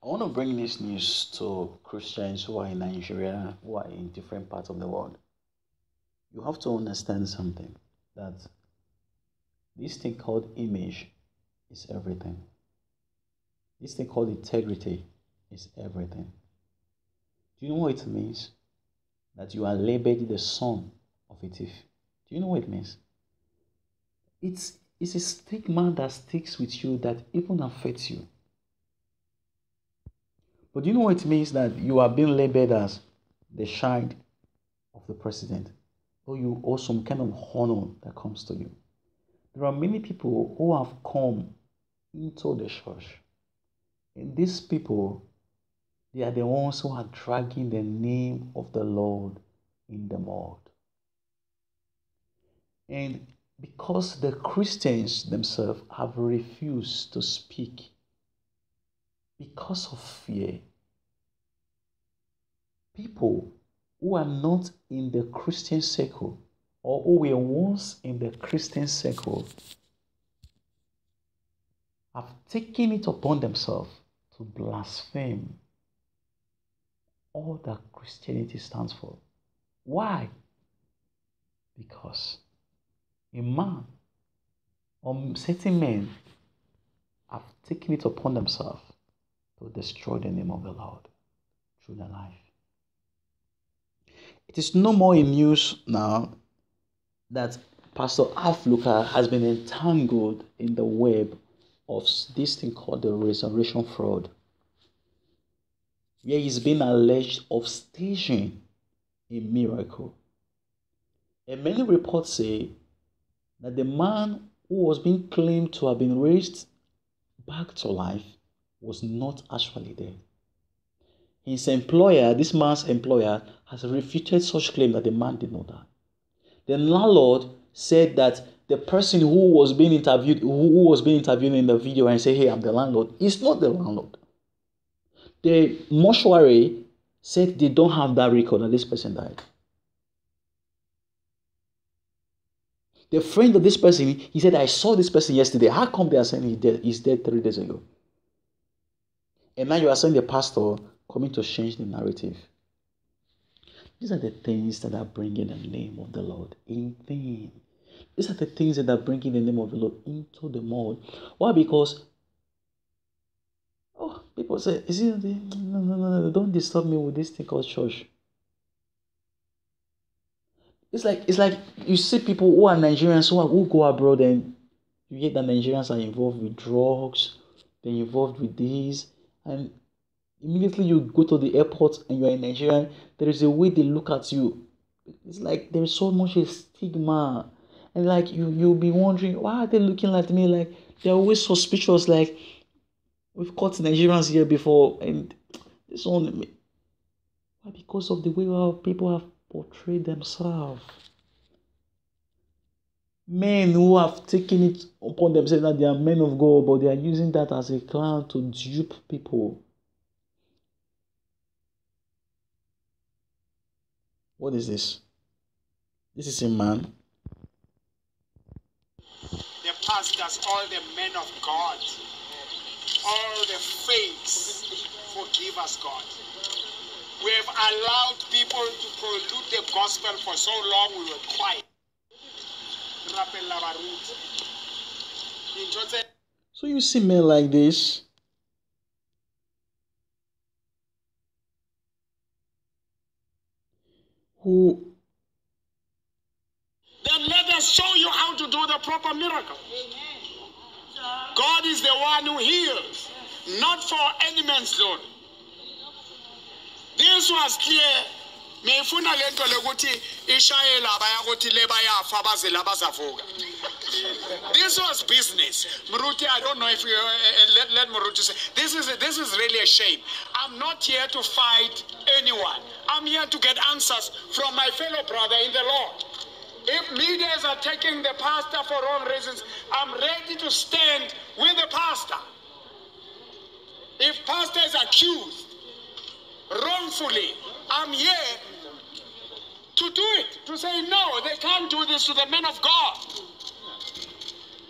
I want to bring this news to Christians who are in Nigeria, who are in different parts of the world. You have to understand something, that this thing called image is everything. This thing called integrity is everything. Do you know what it means? That you are labeled the son of a thief. Do you know what it means? It's a stigma that sticks with you that even affects you. But do you know what it means that you are being labeled as the child of the president? Or you owe some kind of honor that comes to you. There are many people who have come into the church. And these people, they are the ones who are dragging the name of the Lord in the mud. And because the Christians themselves have refused to speak because of fear, people who are not in the Christian circle or who were once in the Christian circle have taken it upon themselves to blaspheme all that Christianity stands for. Why? Because a man or certain men have taken it upon themselves to destroy the name of the Lord through their life. It is no more in news now that Pastor Alph Lukau has been entangled in the web of this thing called the resurrection fraud, where he's been alleged of staging a miracle. And many reports say that the man who was being claimed to have been raised back to life was not actually there. His employer, this man's employer, has refuted such claim that the man did not die. The landlord said that the person who was being interviewed in the video and say, "Hey, I'm the landlord," is not the landlord. The mortuary said they don't have that record that this person died. The friend of this person, he said, "I saw this person yesterday. How come they are saying he's dead 3 days ago?" And now you are saying the pastor coming to change the narrative. These are the things that are bringing the name of the Lord in vain. These are the things that are bringing the name of the Lord into the mud. Why? Because people say, no, don't disturb me with this thing called church. It's like you see people who are Nigerians who go abroad, and you hear that Nigerians are involved with drugs, they're involved with this, and immediately you go to the airport and you're in Nigeria, there is a way they look at you. It's like there's so much a stigma. And like you'll be wondering, why are they looking at me? Like they're always suspicious, like we've caught Nigerians here before, and this one. Why? Because of the way our people have portrayed themselves. Men who have taken it upon themselves that they are men of God, but they are using that as a clown to dupe people. What is this? This is a man. The pastors, all the men of God, all the faiths, forgive us, God. We have allowed people to pollute the gospel for so long, we were quiet. So you see men like this, who then let us show you how to do the proper miracle. God is the one who heals, not for any man's loan. This was clear. This was business. Muruti, I don't know if you let Muruti say. This is really a shame. I'm not here to fight anyone. I'm here to get answers from my fellow brother in the Lord. If leaders are taking the pastor for wrong reasons, I'm ready to stand with the pastor. If pastor is accused wrongfully, I'm here to do it, to say no, they can't do this to the men of God.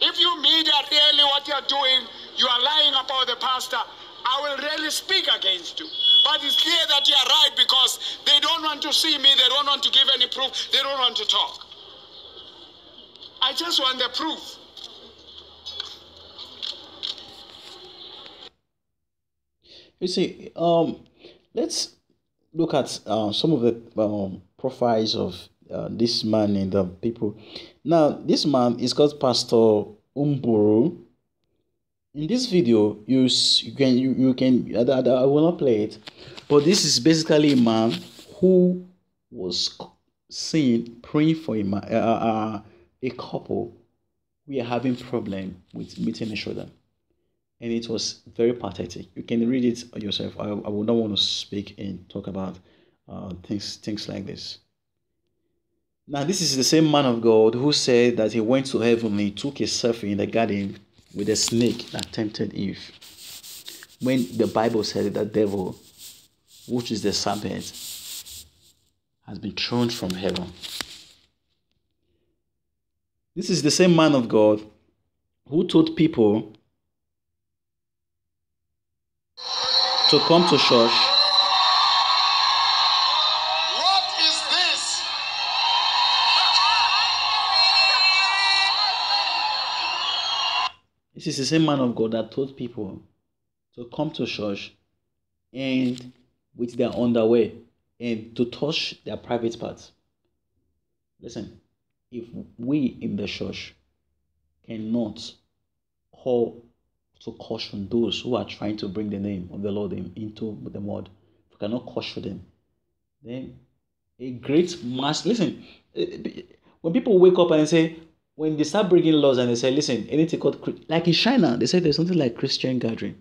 If you media really what you're doing, you are lying about the pastor, I will really speak against you. But it's clear that you are right because they don't want to see me. They don't want to give any proof. They don't want to talk. I just want the proof. You see, let's look at some of the profiles of this man and the people. Now, this man is called Pastor Mboro. In this video, you can I will not play it, but this is basically a man who was seen praying for a couple who are having problem with meeting each other. And it was very pathetic. You can read it yourself. I would not want to speak and talk about things like this. Now, this is the same man of God who said that he went to heaven and he took a selfie in the garden with a snake that tempted Eve. When the Bible said that the devil, which is the serpent, has been thrown from heaven. This is the same man of God who told people to come to church. What is this? This is the same man of God that told people to come to church and with their underwear and to touch their private parts. Listen, if we in the church cannot call to caution those who are trying to bring the name of the Lord into the mud, if we cannot caution them, then a great mass. Listen, when people wake up and say, when they start bringing laws and they say, listen, anything called, like in China, they say there's something like Christian gathering.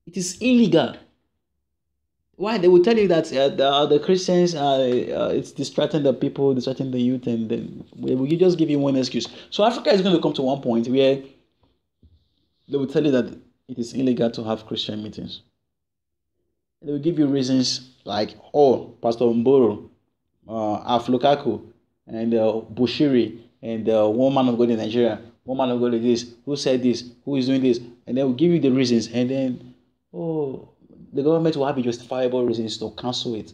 It is illegal. Why? They will tell you that the Christians it's distracting the people, distracting the youth, and then we just give you one excuse. So Africa is going to come to one point where they will tell you that it is illegal to have Christian meetings. They will give you reasons like, oh, Pastor Mboro, Alph Lukau, and Bushiri, and one man of God in Nigeria, one man of God like this, who said this, who is doing this, and they will give you the reasons, and then, oh, the government will have justifiable reasons to cancel it.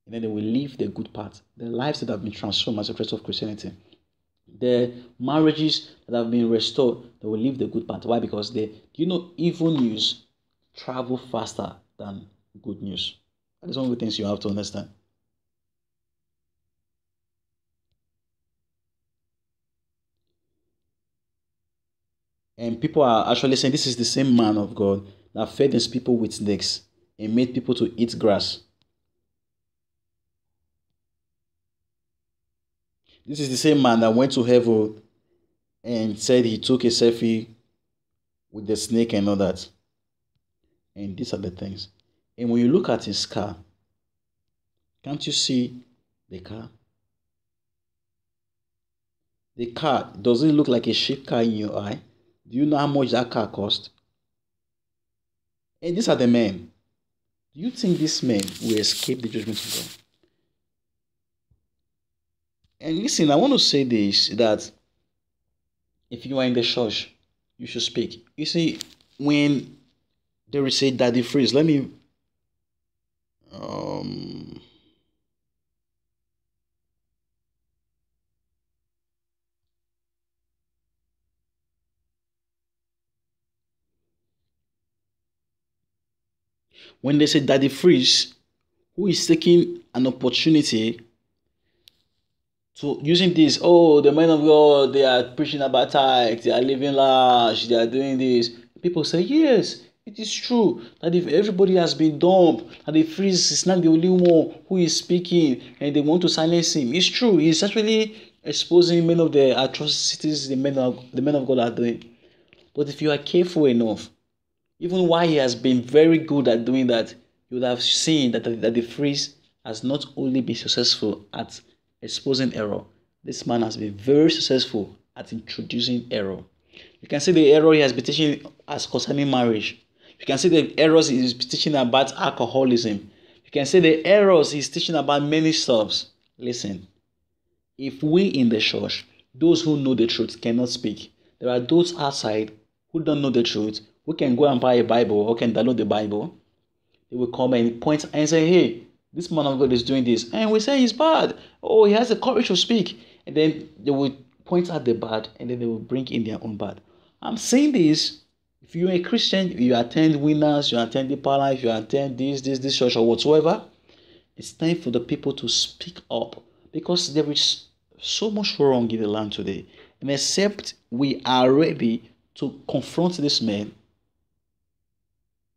And then they will leave the good part, the lives that have been transformed as a result of Christianity. The marriages that have been restored, they will leave the good part. Why? Because evil news travel faster than good news. That is one of the things you have to understand. And people are actually saying this is the same man of God that fed his people with snakes and made people to eat grass. This is the same man that went to heaven and said he took a selfie with the snake and all that. And these are the things. And when you look at his car, can't you see the car? The car, does it look like a cheap car in your eye? Do you know how much that car cost? And these are the men. Do you think these men will escape the judgment of God? And listen, I want to say this, that if you are in the church, you should speak. You see, when there is a daddy freeze, let me when they say daddy freeze, who is taking an opportunity to using this, oh, the men of God, they are preaching about tithe, they are living large, they are doing this. People say, yes, it is true that if everybody has been dumped, and the freeze is not the only one who is speaking, and they want to silence him. It's true. He's actually exposing many of the atrocities the men of God are doing. But if you are careful enough, even while he has been very good at doing that, you would have seen that the freeze has not only been successful at exposing error. This man has been very successful at introducing error. You can see the error he has been teaching as concerning marriage. You can see the errors he's teaching about alcoholism. You can see the errors he's teaching about many stuff. Listen, if we in the church, those who know the truth cannot speak, there are those outside who don't know the truth, We can go and buy a Bible or can download the Bible. They will come and point and say, hey, this man of God is doing this. And we say he's bad. Oh, he has the courage to speak. And then they will point out the bad and then they will bring in their own bad. I'm saying this. If you're a Christian, you attend Winners, you attend Deeper Life, you attend this church or whatsoever, it's time for the people to speak up, because there is so much wrong in the land today. And except we are ready to confront this man,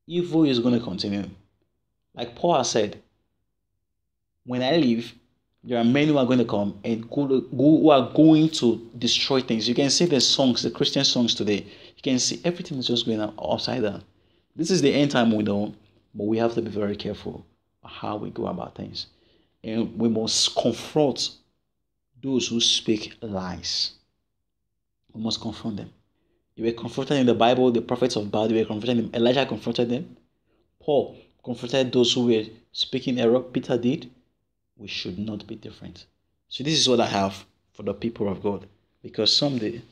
evil is going to continue. Like Paul has said, when I leave, there are many who are going to come and who are going to destroy things. You can see the songs, the Christian songs today. You can see everything is just going upside down. This is the end time window, but we have to be very careful how we go about things. And we must confront those who speak lies. We must confront them. They were confronted in the Bible, the prophets of Baal, they were confronted them. Elijah confronted them. Paul confronted those who were speaking error. Peter did. We should not be different. So this is what I have for the people of God. Because someday,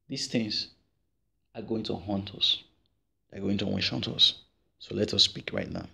these things are going to haunt us. They're going to enchant us. So let us speak right now.